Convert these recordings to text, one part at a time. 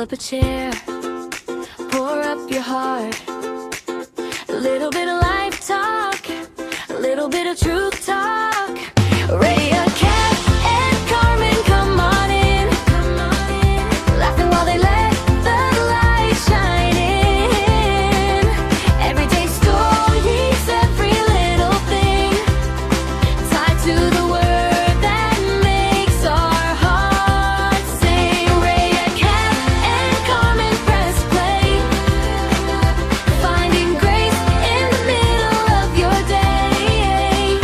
up a chair, pour up your heart. A little bit of life talk, a little bit of truth talk. Rhea, Kat, and Carmen, come on in. Laughing while they let the light shine in. Everyday stories, every little thing, tied to the word that makes our hearts sing. Rhea, Kat, and Carmen, press play. Finding grace in the middle of your day.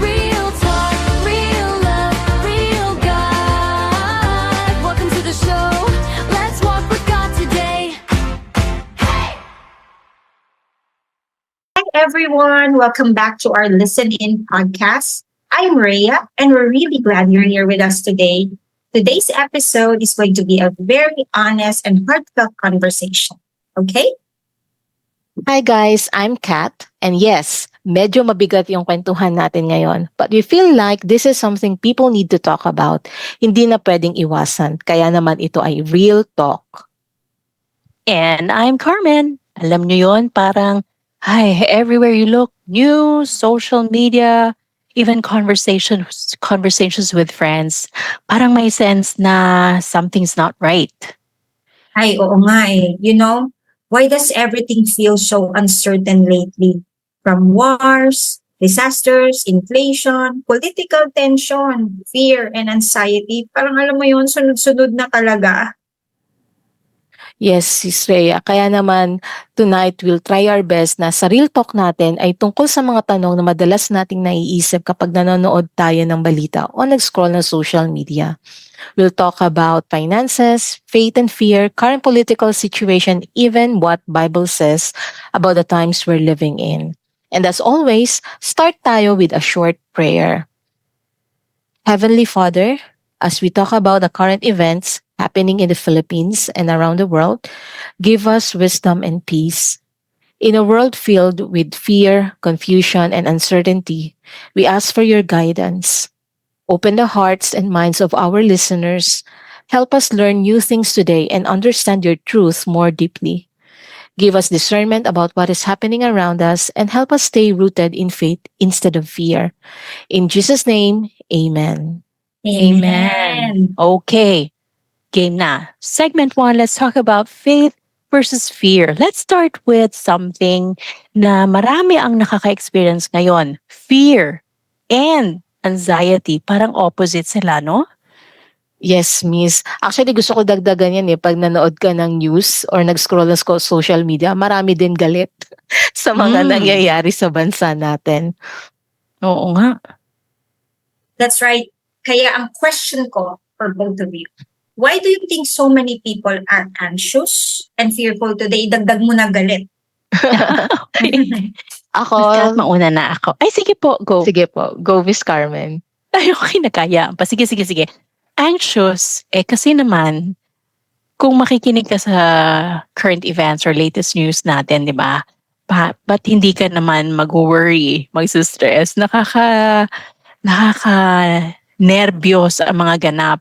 Real talk, real love, real God. Welcome to the show. Let's walk with God today. Hi, everyone. Welcome back to our Listen In podcast. I'm Rhea, and we're really glad you're here with us today. Today's episode is going to be a very honest and heartfelt conversation. Okay? Hi guys, I'm Kat. And yes, medyo mabigat yung kwentuhan natin ngayon. But we feel like this is something people need to talk about. Hindi na pwedeng iwasan. Kaya naman ito ay real talk. And I'm Carmen. Alam nyo yon, parang, everywhere you look, news, social media, even conversations with friends, parang may sense na something's not right. Ay, oo nga eh. Why does everything feel so uncertain lately? From wars, disasters, inflation, political tension, fear, and anxiety. Parang alam mo yun, sunod-sunod na talaga. Yes, Sis Rhea. Kaya naman, tonight we'll try our best na sa real talk natin ay tungkol sa mga tanong na madalas nating naiisip kapag nanonood tayo ng balita o nag-scroll ng social media. We'll talk about finances, faith and fear, current political situation, even what Bible says about the times we're living in. And as always, start tayo with a short prayer. Heavenly Father, as we talk about the current events happening in the Philippines and around the world, give us wisdom and peace. In a world filled with fear, confusion, and uncertainty, we ask for your guidance. Open the hearts and minds of our listeners. Help us learn new things today and understand your truth more deeply. Give us discernment about what is happening around us and help us stay rooted in faith instead of fear. In Jesus' name, amen. Amen. Okay, game na. Segment 1, let's talk about faith versus fear. Let's start with something na marami ang nakaka-experience ngayon. Fear and anxiety. Parang opposite sila, no? Yes, miss. Actually, gusto ko dagdagan yan eh. Pag nanood ka ng news or nag-scroll ng social media, marami din galit sa mga nangyayari sa bansa natin. Oo nga. That's right. Kaya ang question ko for both of you, why do you think so many people are anxious and fearful today? Dagdag mo na galit. Ako, Kat, mauna na ako. Ay, sige po, go. sige po, go Miss Carmen. Ay, okay, nakaya pa. Sige. Anxious, kasi naman, kung makikinig ka sa current events or latest news natin, di ba? Ba't hindi ka naman mag-worry, mag-stress? Nakaka-nervyos ang mga ganap,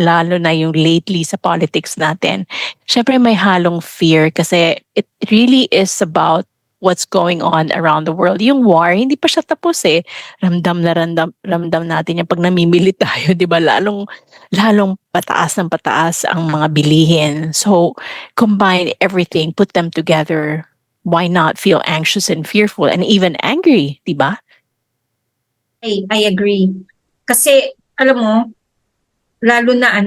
lalo na yung lately sa politics natin. Syempre may halong fear kasi it really is about what's going on around the world. Yung war, hindi pa siya tapos eh. Ramdam natin yung pag namimili tayo, di ba? Lalong pataas ng pataas ang mga bilihin. So, combine everything, put them together. Why not feel anxious and fearful and even angry, di ba? I agree. Kasi, alam mo, lalo na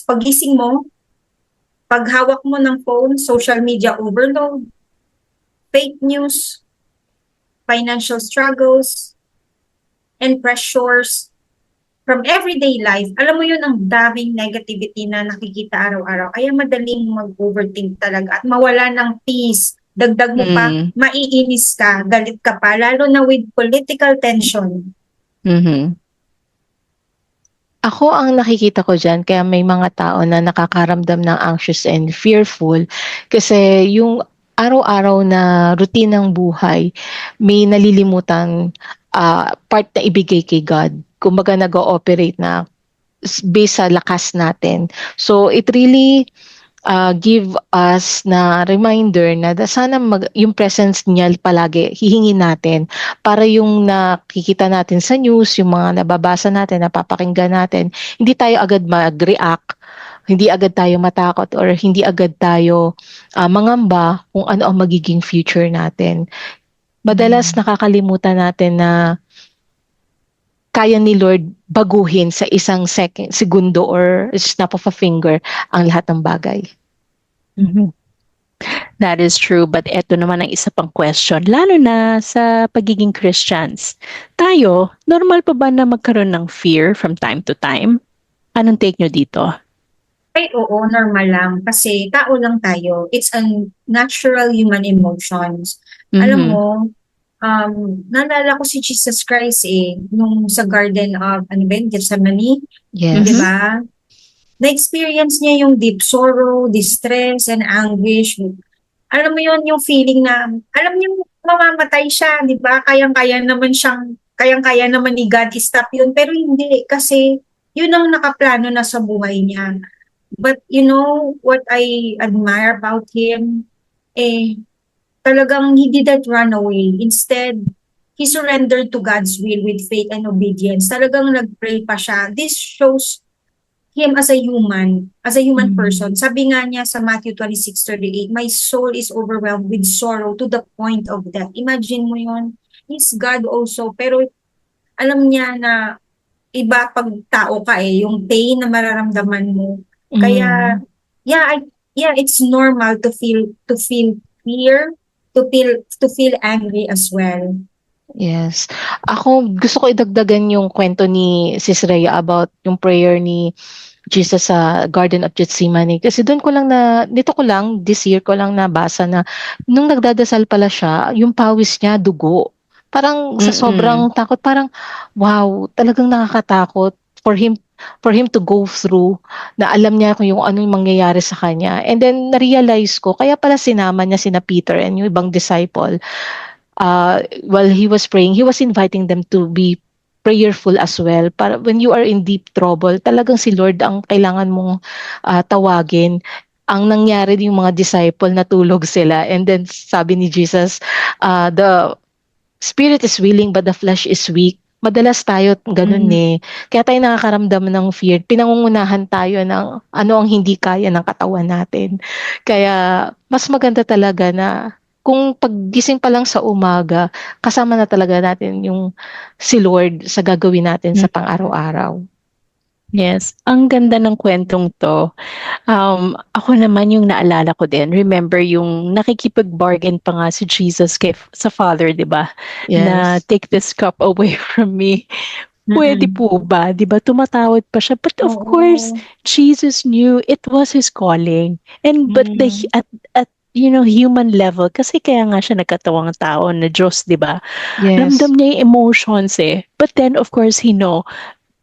pagising mo, paghawak mo ng phone, social media overload, fake news, financial struggles, and pressures from everyday life. Alam mo yun, ang daming negativity na nakikita araw-araw. Kaya madaling mag-overthink talaga at mawala ng peace. Dagdag mo pa, maiinis ka, galit ka pa, lalo na with political tension. Ako ang nakikita ko dyan, kaya may mga tao na nakakaramdam ng anxious and fearful kasi yung araw-araw na routine ng buhay, may nalilimutang part na ibigay kay God. Kumbaga nag-ooperate na based sa lakas natin. So it really give us na reminder na sana yung presence niya palagi hihingin natin para yung nakikita natin sa news, yung mga nababasa natin, napapakinggan natin, hindi tayo agad mag-react, hindi agad tayo matakot or hindi agad tayo mangamba kung ano ang magiging future natin. Madalas nakakalimutan natin na kaya ni Lord baguhin sa isang segundo or snap of a finger ang lahat ng bagay. That is true. But eto naman ang isa pang question, lalo na sa pagiging Christians. Tayo, normal pa ba na magkaroon ng fear from time to time? Anong take nyo dito? Ay, oo, normal lang. Kasi tao lang tayo. It's a natural human emotions. Alam Mhm. mo, naalala ko si Jesus Christ nung sa Garden of, Gethsemane, Yes. di ba? Na-experience niya yung deep sorrow, distress, and anguish. Alam mo yun, yung feeling na, alam niyo, mamamatay siya, di ba? Kayang-kaya naman ni God i-stop yun. Pero hindi, kasi yun ang nakaplano na sa buhay niya. But you know, what I admire about him, talagang he didn't run away. Instead, he surrendered to God's will with faith and obedience. Talagang nag-pray pa siya. This shows him as a human person. Sabi nga niya sa Matthew 26:38, my soul is overwhelmed with sorrow to the point of death. Imagine mo yun. He's God also, pero alam niya na iba pag tao ka yung pain na mararamdaman mo. Kaya, it's normal to feel fear, to feel angry as well. Yes. Ako, gusto ko idagdagan yung kwento ni Sis Rhea about yung prayer ni Jesus sa Garden of Gethsemane. Kasi this year ko lang nabasa na nung nagdadasal pala siya, yung pawis niya, dugo. Parang sa sobrang takot, parang wow, talagang nakakatakot for him to go through na alam niya kung yung anong mangyayari sa kanya. And then na-realize ko, kaya pala sinama niya sina Peter and yung ibang disciple. While he was praying, he was inviting them to be prayerful as well. Para when you are in deep trouble, talagang si Lord ang kailangan mong tawagin. Ang nangyari yung mga disciple, natulog sila. And then sabi ni Jesus, the spirit is willing but the flesh is weak. Madalas tayo ganun Kaya tayo nakakaramdam ng fear. Pinangungunahan tayo ng ano ang hindi kaya ng katawan natin. Kaya mas maganda talaga na kung paggising pa lang sa umaga, kasama na talaga natin yung si Lord sa gagawin natin sa pang-araw-araw. Yes, ang ganda ng kwentong to. Ako naman yung naalala ko din. Remember yung nakikipag-bargain pa nga si Jesus sa Father, di ba? Yes. Na take this cup away from me. Pwede po ba? Di ba? Tumatawad pa siya. But of course, Jesus knew it was his calling. And but at human level, kasi kaya nga siya nagkatawang tao na Diyos, di ba? Yes. Ramdam niya yung emotions But then, of course, he know,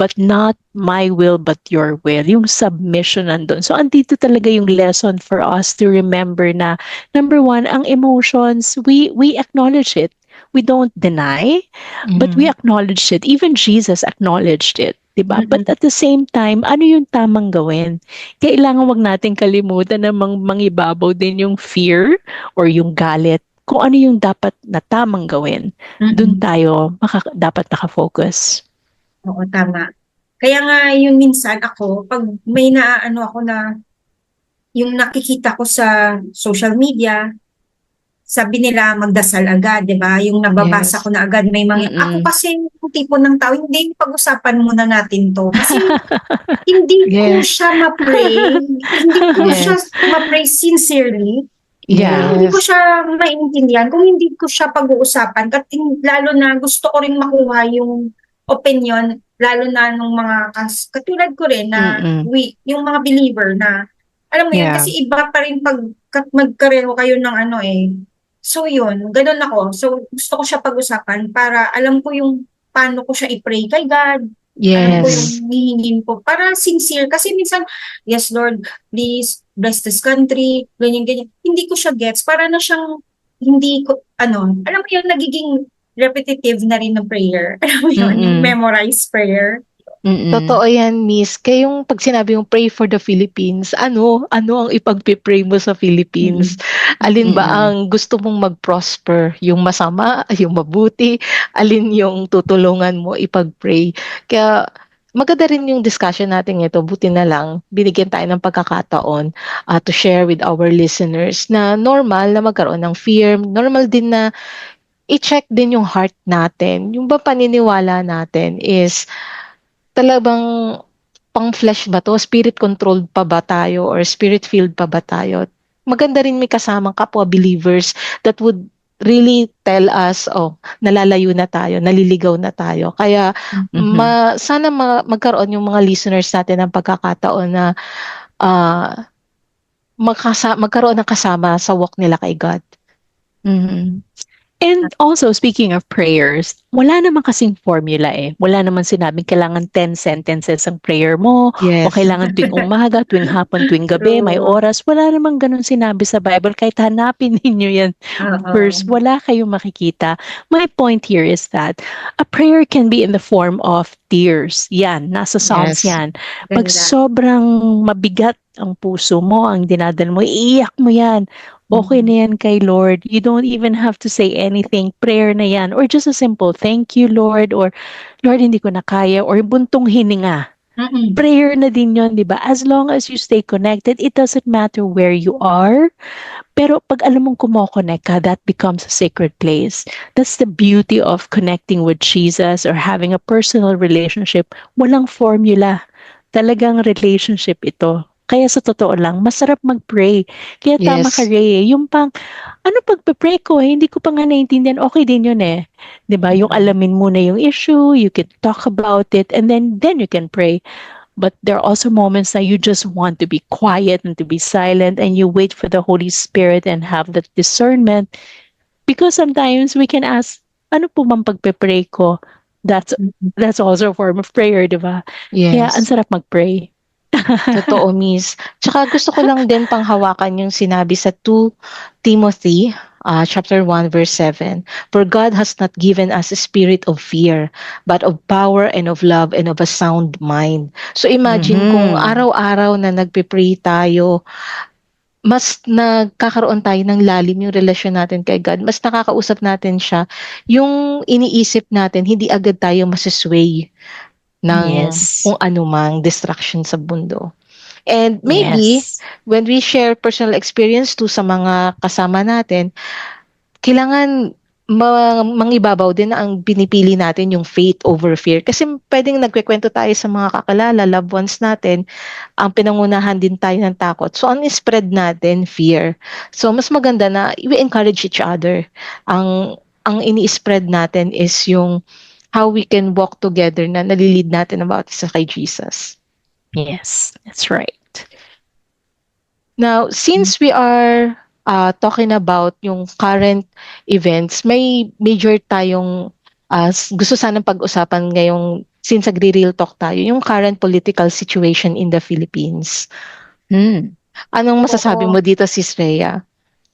but not my will, but your will. Yung submission nandun. So, andito talaga yung lesson for us to remember na, number one, ang emotions, we acknowledge it. We don't deny, but we acknowledge it. Even Jesus acknowledged it. Diba? But at the same time, ano yung tamang gawin? Kailangan wag natin kalimutan na mangibabaw din yung fear or yung galit. Kung ano yung dapat na tamang gawin. Doon tayo dapat nakafocus. Oo, tama. Kaya nga yun minsan ako, pag may naano ako na yung nakikita ko sa social media, sabi nila magdasal agad, di ba? Yung nababasa ko na agad may mga... Ako kasi yung tipo ng tao, hindi pag-usapan muna natin to. Kasi hindi ko siya ma-pray. Hindi ko siya ma-pray sincerely. Yeah. Hindi ko siya maintindihan. Kung hindi ko siya pag-uusapan, lalo na gusto ko rin makuha yung opinion, lalo na nung mga katulad ko rin na yung mga believer na alam mo yun, kasi iba pa rin pag magkareho kayo ng so yun, ganun ako. So gusto ko siya pag-usapan para alam ko yung paano ko siya i-pray kay God. Alam ko yung hihingin ko. Para sincere. Kasi minsan, yes Lord, please bless this country, ganyan. Hindi ko siya gets. Para na siyang hindi ko, alam mo yun, nagiging repetitive na rin ng prayer. Alam mo yun, yung memorized prayer. Totoo yan, Miss. Kaya yung pag sinabi yung pray for the Philippines, ano ang ipagpipray mo sa Philippines? Alin ba Mm-mm. ang gusto mong mag-prosper? Yung masama, yung mabuti? Alin yung tutulungan mo ipag-pray? Kaya maganda rin yung discussion natin ito. Buti na lang, binigyan tayo ng pagkakataon to share with our listeners na normal na magkaroon ng fear. Normal din na i-check din yung heart natin. Yung ba paniniwala natin is talagang pang-flesh ba 'to, spirit-controlled pa ba tayo or spirit-filled pa ba tayo? Maganda rin may kasamang kapwa believers that would really tell us, "Oh, nalalayo na tayo, naliligaw na tayo." Kaya Mhm. sana magkaroon yung mga listeners natin ng pagkakataon na, ah, magkaroon ng kasama sa walk nila kay God. Mhm. And also, speaking of prayers, wala naman kasing formula eh. Wala naman sinabing kailangan 10 sentences ang prayer mo o Yes. kailangan tuwing umaga, tuwing hapon, tuwing gabi, may True. oras. Wala namang ganun sinabi sa Bible. Kahit hanapin ninyo yan Oo. verse, wala kayong makikita. My point here is that a prayer can be in the form of tears. Yan, nasa Psalms Yes. yan. Pag Ganda. sobrang mabigat ang puso mo, ang dinadal mo, iiyak mo yan. Okay na yan kay Lord. You don't even have to say anything. Prayer na yan. Or just a simple, thank you, Lord. Or, Lord, hindi ko na kaya. Or buntong hininga. Mm-mm. Prayer na din yun, di ba? As long as you stay connected, it doesn't matter where you are. Pero pag alam mong kumokonek ka, that becomes a sacred place. That's the beauty of connecting with Jesus or having a personal relationship. Walang formula. Talagang relationship ito. Kaya sa totoo lang, masarap mag-pray. Kaya tama ka, Yes. Ray. Yung pang, ano pagpe-pray ko? Hindi ko pa nga naiintindihan. Okay din yun eh. 'Di ba? Yung alamin muna yung issue, you can talk about it, and then you can pray. But there are also moments that you just want to be quiet and to be silent, and you wait for the Holy Spirit and have that discernment. Because sometimes we can ask, ano po bang pagpe-pray ko? That's also a form of prayer, di ba? Kaya ang Yes. sarap mag-pray. Totoo, Miss. Tsaka gusto ko lang din panghawakan yung sinabi sa 2 Timothy chapter 1 verse 7. For God has not given us a spirit of fear, but of power and of love and of a sound mind. So imagine kung Mhm. araw-araw na nagpe-pray tayo, mas nagkakaroon tayo ng lalim yung relasyon natin kay God. Mas nakakausap natin siya. Yung iniisip natin, hindi agad tayo masisway ng Yes. kung anumang distraction sa mundo. And maybe Yes. when we share personal experience to sa mga kasama natin, kailangan mangibabaw din na ang pinipili natin yung faith over fear. Kasi pwedeng nagkukwento tayo sa mga kakalala, loved ones natin, ang pinangunahan din tayo ng takot. So, ang spread natin, fear. So, mas maganda na we encourage each other. Ang ini-spread natin is yung how we can walk together na nalilid natin about sa kay Jesus. Yes. That's right. Now, since we are talking about yung current events, may major tayong gusto sanang pag-usapan ngayong since nagre-real talk tayo, yung current political situation in the Philippines. Hmm. Anong masasabi Oo. mo dito, Sis Rhea?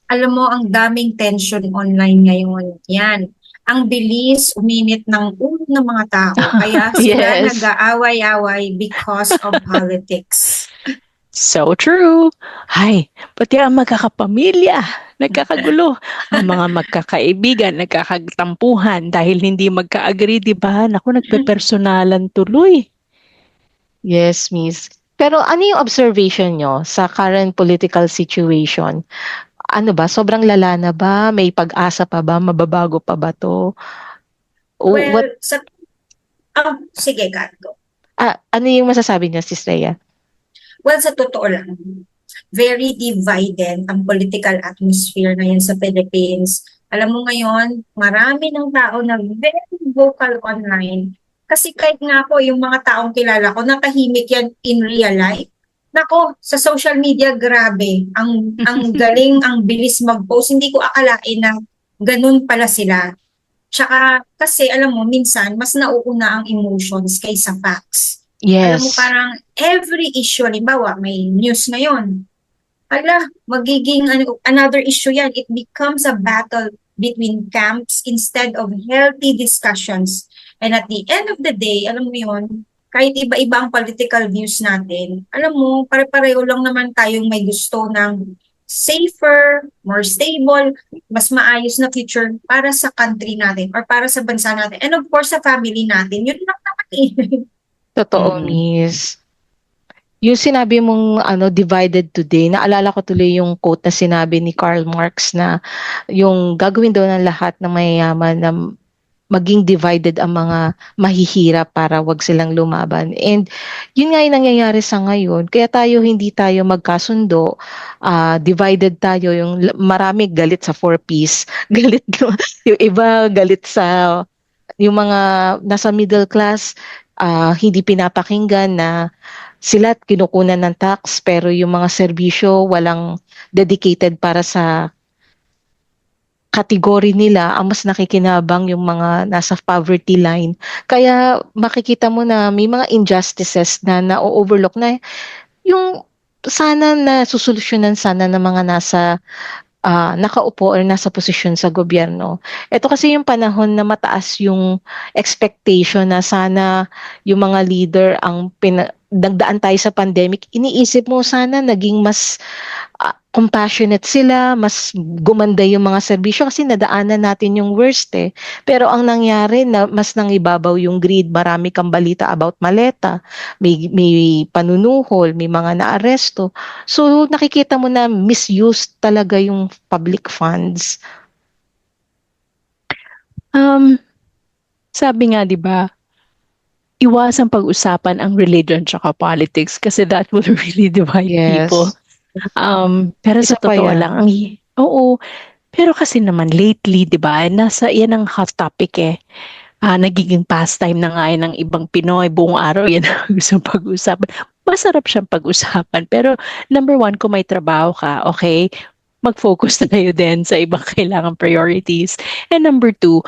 Alam mo, ang daming tension online ngayon. Yan. Ang bilis uminit ng ulo ng mga tao. Kaya sila Yes. nag-aaway-away because of politics. So true. Ay, pati ang magkakapamilya, nagkakagulo. Ang mga magkakaibigan, nagkakatampuhan dahil hindi magka-agree, di ba? Naku, nagpe-personalan tuloy. Yes, Miss. Pero ano yung observation nyo sa current political situation? Ano ba? Sobrang lala na ba? May pag-asa pa ba? Mababago pa ba to? O Well, what sige, Kat, go. ano yung masasabi niyo, Sis Rhea? Well, sa totoo lang, very divided ang political atmosphere ngayon sa Philippines. Alam mo ngayon, marami ng tao na very vocal online. Kasi kahit nga ako, yung mga taong kilala ko, nakahimik yan in real life. Nako, sa social media, grabe. Ang galing, ang bilis mag-post. Hindi ko akalain na ganun pala sila. Tsaka, kasi alam mo, minsan, mas nauuna ang emotions kaysa facts. Alam mo, Yes. parang every issue, halimbawa, may news ngayon. Magiging another issue yan. It becomes a battle between camps instead of healthy discussions. And at the end of the day, alam mo yun, kahit iba-iba ang political views natin, alam mo, pare-pareho lang naman tayong may gusto ng safer, more stable, mas maayos na future para sa country natin or para sa bansa natin. And of course, sa family natin. Yun lang naman eh. Totoo, Mm. miss. Yung sinabi mong divided today, naalala ko tuloy yung quote na sinabi ni Karl Marx na yung gagawin daw ng lahat ng mayayaman na maging divided ang mga mahihirap para wag silang lumaban. And yun nga yung nangyayari sa ngayon. Kaya hindi tayo magkasundo, divided tayo. Yung marami galit sa four-piece, galit yung iba galit sa yung mga nasa middle class, hindi pinapakinggan na sila kinukunan ng tax pero yung mga serbisyo walang dedicated para sa kategory nila, ang mas nakikinabang yung mga nasa poverty line. Kaya makikita mo na may mga injustices na na-overlook na yung sana na susolusyonan sana ng mga nasa nakaupo or nasa posisyon sa gobyerno. Ito kasi yung panahon na mataas yung expectation na sana yung mga leader ang nagdaan tayo sa pandemic, iniisip mo sana naging mas compassionate sila, mas gumanda yung mga serbisyo kasi nadaanan natin yung worst eh. Pero ang nangyari na mas nangibabaw yung greed, marami kang balita about maleta, may panunuhol, may mga naaresto. So nakikita mo na misuse talaga yung public funds. Sabi nga, di ba, iwasang pag-usapan ang religion tsaka politics kasi that will really divide people. Yes. Pero Isa sa pa totoo yan. lang, oo, pero kasi naman lately, di ba, yan ang hot topic eh. Nagiging pastime na nga yan ng ibang Pinoy, buong araw yan ang gusto pag-usapan. Masarap siyang pag-usapan, pero number one, kung may trabaho ka, okay, mag-focus na kayo din sa ibang kailangan priorities. And number two,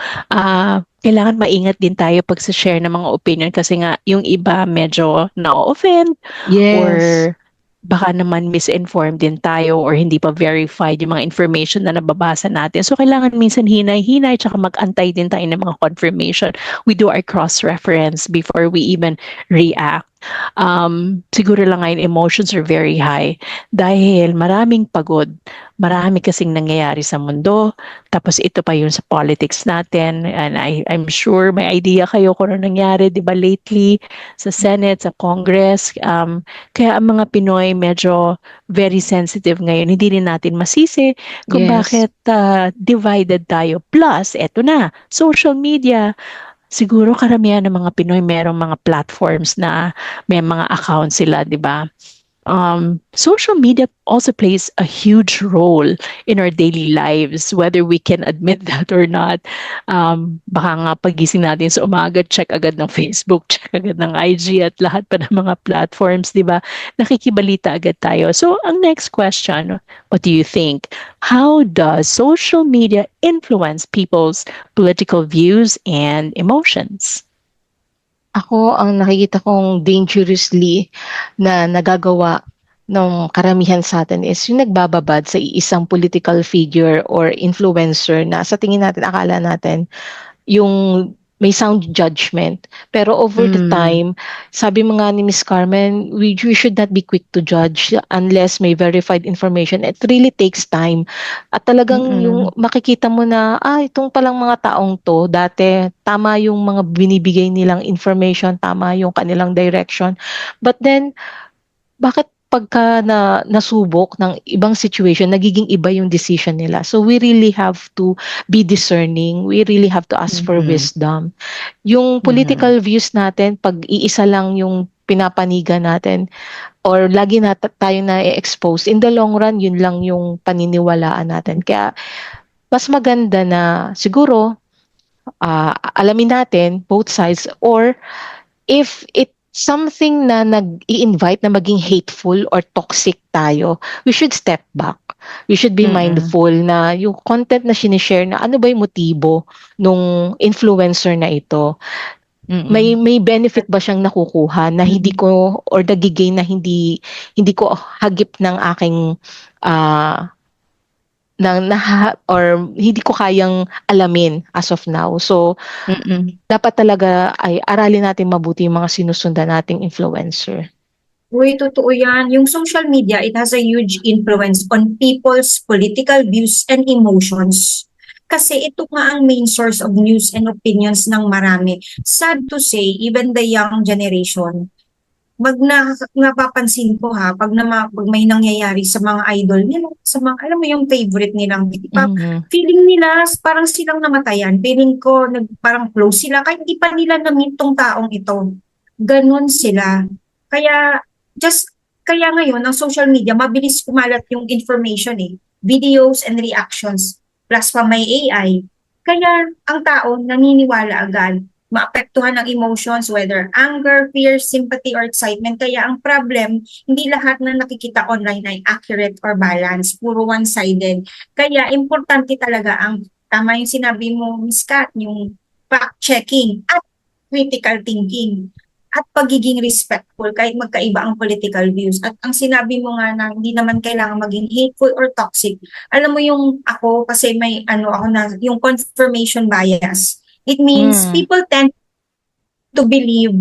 kailangan maingat din tayo pag sa share ng mga opinion kasi nga yung iba medyo na-offend or Yes. baka naman misinformed din tayo or hindi pa verified yung mga information na nababasa natin. So, kailangan minsan hinay-hinay tsaka mag-antay din tayo ng mga confirmation. We do our cross-reference before we even react. Siguro lang ngayon, emotions are very high dahil maraming pagod. Marami kasing nangyayari sa mundo. Tapos ito pa yun sa politics natin. And I'm sure may idea kayo kung ano nangyari, di ba, lately sa Senate, sa Congress. Kaya ang mga Pinoy medyo very sensitive ngayon. Hindi rin natin masisi kung Yes. bakit divided tayo. Plus, eto na, social media. Siguro karamihan ng mga Pinoy merong mga platforms na may mga accounts sila, di ba? Social media also plays a huge role in our daily lives, whether we can admit that or not. Baka nga pagising natin sa umaga, check agad ng Facebook, check agad ng IG at lahat pa ng mga platforms, di ba? Nakikibalita agad tayo. So, ang next question, what do you think? How does social media influence people's political views and emotions? Ako, ang nakikita kong dangerously na nagagawa ng karamihan sa atin is yung nagbababad sa isang political figure or influencer na sa tingin natin, akala natin, yung may sound judgment. Pero over the time, sabi mo nga ni Miss Carmen, we should not be quick to judge unless may verified information. It really takes time. At talagang yung makikita mo na, itong palang mga taong to, dati tama yung mga binibigay nilang information, tama yung kanilang direction. But then, bakit pagka nasubok ng ibang situation, nagiging iba yung decision nila. So we really have to be discerning. We really have to ask for wisdom. Yung political views natin, pag iisa lang yung pinapanigan natin or lagi na tayo na-expose, in the long run, yun lang yung paniniwalaan natin. Kaya mas maganda na siguro alamin natin both sides, or if it's something na nag-i-invite na maging hateful or toxic tayo, we should step back. We should be mindful na yung content na sinishare na ano ba yung motibo nung influencer na ito. May benefit ba siyang nakukuha na hindi ko, or nagigain na hindi ko hagip ng aking or hindi ko kayang alamin as of now. So, Mm-mm. dapat talaga ay aralin natin mabuti yung mga sinusundan nating influencer. Uy, totoo yan. Yung social media, it has a huge influence on people's political views and emotions. Kasi ito nga ang main source of news and opinions ng marami. Sad to say, even the young generation, napapansin ko ha, pag may nangyayari sa mga idol nila, sa mga, alam mo yung favorite nilang, Mhm. feeling nila parang silang namatayan. Feeling ko parang close sila kahit hindi pa nila na-meet tong taong ito. Ganon sila. Kaya kaya ngayon ang social media mabilis kumalat yung information videos and reactions plus pa may AI. Kaya ang tao naniniwala agad, maapektuhan ng emotions whether anger, fear, sympathy or excitement. Kaya ang problem, hindi lahat na nakikita online ay accurate or balanced, puro one-sided. Kaya importante talaga ang tama yung sinabi mo, Miss Kat, yung fact-checking at critical thinking at pagiging respectful kahit magkaiba ang political views. At ang sinabi mo nga na hindi naman kailangan maging hateful or toxic. Alam mo yung ako, kasi may ako na, yung confirmation bias. It means people tend to believe,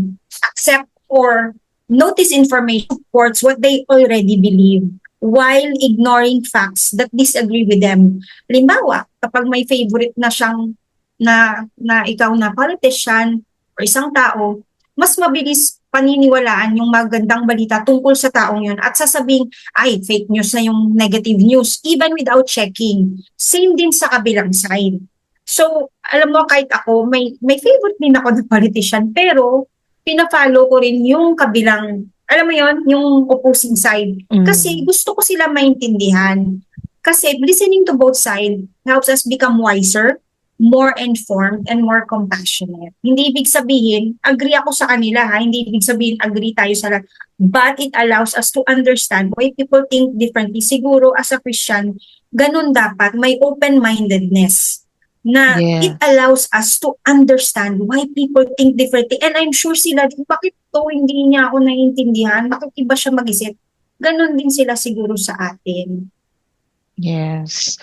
accept, or notice information supports what they already believe while ignoring facts that disagree with them. Halimbawa, kapag may favorite na siyang na ikaw na politician or isang tao, mas mabilis paniniwalaan yung magandang balita tungkol sa taong yun at sasabing, ay, fake news na yung negative news, even without checking. Same din sa kabilang side. So, alam mo, kahit ako, may favorite din ako na politician, pero pina-follow ko rin yung kabilang, alam mo yon yung opposing side. Kasi gusto ko sila maintindihan. Kasi listening to both sides helps us become wiser, more informed, and more compassionate. Hindi ibig sabihin, agree ako sa kanila ha, hindi ibig sabihin agree tayo sa lahat. But it allows us to understand why people think differently. Siguro as a Christian, ganun dapat, may open-mindedness na it Yes. allows us to understand why people think differently. And I'm sure sila, bakit to hindi niya ako naiintindihan? Bakit iba siya mag-isip? Ganon din sila siguro sa atin. Yes.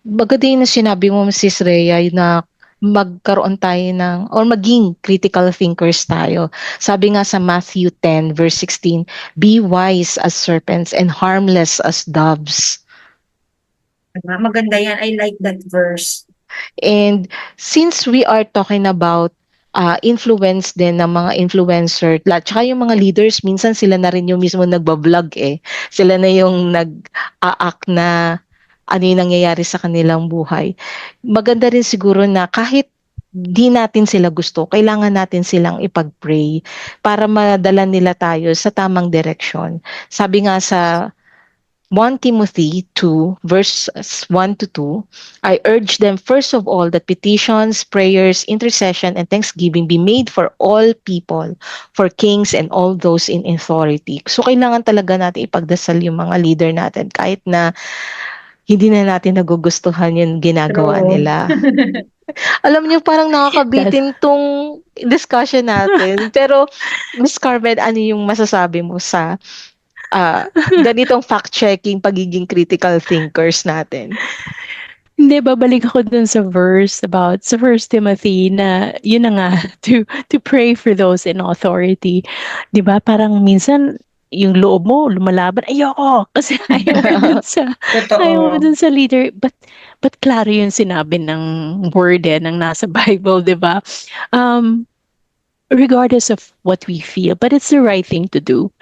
Maganda yung sinabi mo, Mrs. Rhea, na magkaroon tayo ng, or maging critical thinkers tayo. Sabi nga sa Matthew 10 verse 16, be wise as serpents and harmless as doves. Maganda yan. I like that verse. And since we are talking about influence din ng mga influencer, tsaka yung mga leaders, minsan sila na rin yung mismo nagbablog eh. Sila na yung nag-a-act na ano yung nangyayari sa kanilang buhay. Maganda rin siguro na kahit di natin sila gusto, kailangan natin silang ipag-pray para madala nila tayo sa tamang direksyon. Sabi nga sa 1 Timothy 2, verses 1 to 2, I urge them first of all that petitions, prayers, intercession, and thanksgiving be made for all people, for kings and all those in authority. So kailangan talaga natin ipagdasal yung mga leader natin kahit na hindi na natin nagugustuhan yung ginagawa True. nila. Alam niyo, parang nakakabitin tong discussion natin. Pero, Miss Carmen, ano yung masasabi mo sa ganitong fact-checking, pagiging critical thinkers natin? Hindi, babalik ako dun sa verse about sa 1 Timothy na yun na nga, to pray for those in authority. 'Di ba? Parang minsan yung loob mo lumalaban, ayoko kasi ayaw mo dun sa leader. But klaro yung sinabi ng word ng nasa Bible, 'di ba? Regardless of what we feel, but it's the right thing to do.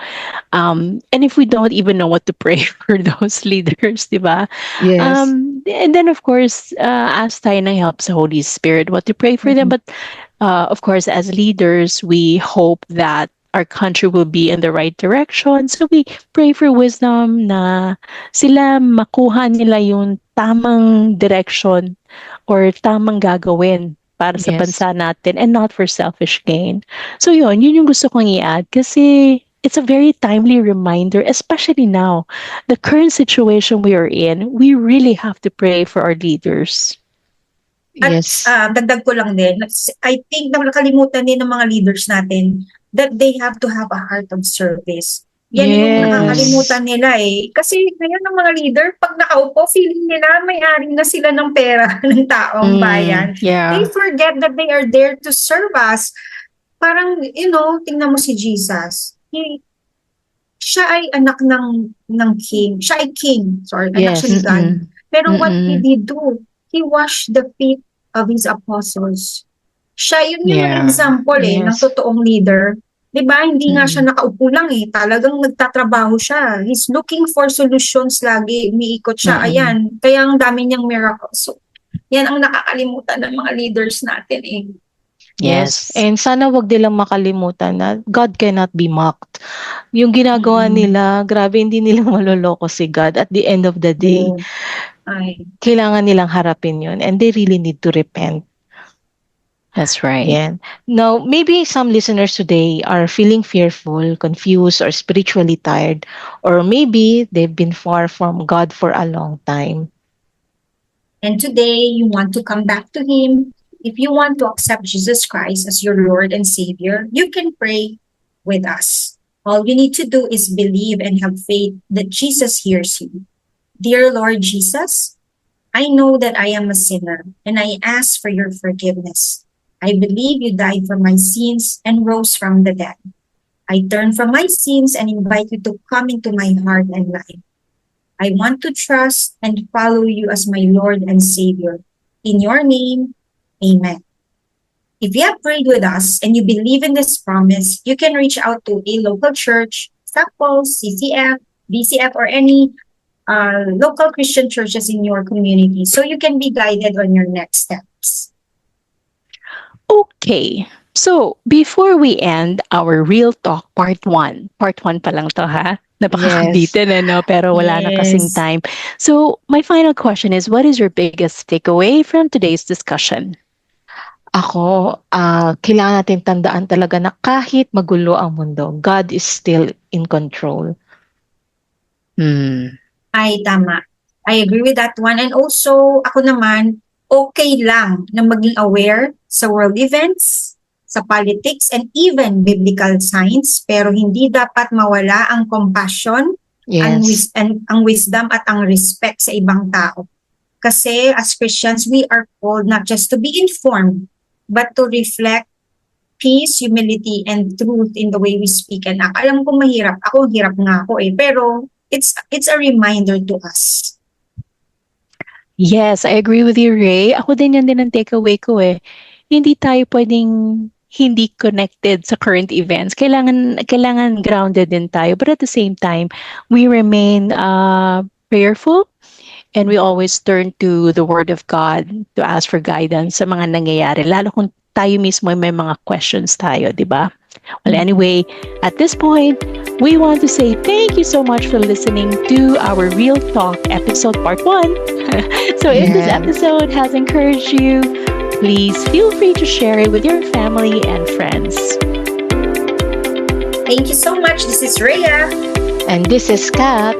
And if we don't even know what to pray for those leaders, di ba? Yes. And then of course, ask tayo ng help sa Holy Spirit what to pray for them. But of course, as leaders, we hope that our country will be in the right direction. So we pray for wisdom na sila makuha nila yung tamang direction or tamang gagawin para sa Yes. bansa natin and not for selfish gain. So yun yung gusto kong i-add kasi it's a very timely reminder, especially now, the current situation we are in, we really have to pray for our leaders. Yes. At dagdag ko lang din, I think na nakalimutan din ng mga leaders natin that they have to have a heart of service. Yan yung Yes. nakakalimutan nila eh. Kasi ngayon ng mga leader, pag nakaupo, feeling nila may-ari na sila ng pera ng taong bayan. Yeah. They forget that they are there to serve us. Parang, tingnan mo si Jesus. Siya ay anak ng king. Siya ay king. Sorry, anak Yes. siya ni God. Pero what Mm-mm. did he do? He washed the feet of his apostles. Siya, yun yung Yeah. example ng Yes. totoong leader. Diba? Hindi nga siya nakaupo lang Talagang nagtatrabaho siya. He's looking for solutions lagi. Umiikot siya. Mm-mm. Ayan. Kaya ang dami niyang miracles. So, yan ang nakakalimutan ng mga leaders natin Yes. And sana wag nilang makalimutan na God cannot be mocked. Yung ginagawa nila, grabe, hindi nila maloloko si God. At the end of the day, Ay. kailangan nilang harapin yun. And they really need to repent. That's right. Yeah. Now, maybe some listeners today are feeling fearful, confused, or spiritually tired. Or maybe they've been far from God for a long time. And today, you want to come back to Him. If you want to accept Jesus Christ as your Lord and Savior, you can pray with us. All you need to do is believe and have faith that Jesus hears you. Dear Lord Jesus, I know that I am a sinner and I ask for your forgiveness. I believe you died for my sins and rose from the dead. I turn from my sins and invite you to come into my heart and life. I want to trust and follow you as my Lord and Savior. In your name, amen. If you have prayed with us and you believe in this promise, you can reach out to a local church, SACPO, CCF, BCF, or any local Christian churches in your community so you can be guided on your next steps. Okay. So, before we end our Real Talk Part 1 pa lang to ha? Napakabitin pero wala na kasing Yes. time. So, my final question is, what is your biggest takeaway from today's discussion? Ako, kailangan natin tandaan talaga na kahit magulo ang mundo, God is still in control. Ay, tama. I agree with that one. And also, ako naman, okay lang na maging aware sa world events, sa politics, and even biblical science, pero hindi dapat mawala ang compassion, Yes. ang wisdom at ang respect sa ibang tao. Kasi as Christians, we are called not just to be informed, but to reflect peace, humility, and truth in the way we speak and act. Alam ko mahirap. Ako, hirap nga ako pero it's a reminder to us. Yes, I agree with you, Ray. Ako din yan din ang takeaway ko Hindi tayo pwedeng hindi connected sa current events. Kailangan grounded din tayo. But at the same time, we remain prayerful and we always turn to the Word of God to ask for guidance sa mga nangyayari. Lalo kung tayo mismo may mga questions tayo, di ba? Well, anyway, at this point, we want to say thank you so much for listening to our Real Talk episode part 1. So if this Yeah. episode has encouraged you, please feel free to share it with your family and friends. Thank you so much. This is Rhea. And this is Kat.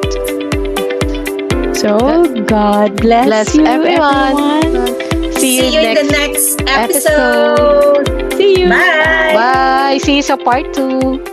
So God bless you, everyone. See you in the next episode. See you. Bye. Bye! See you sa part 2.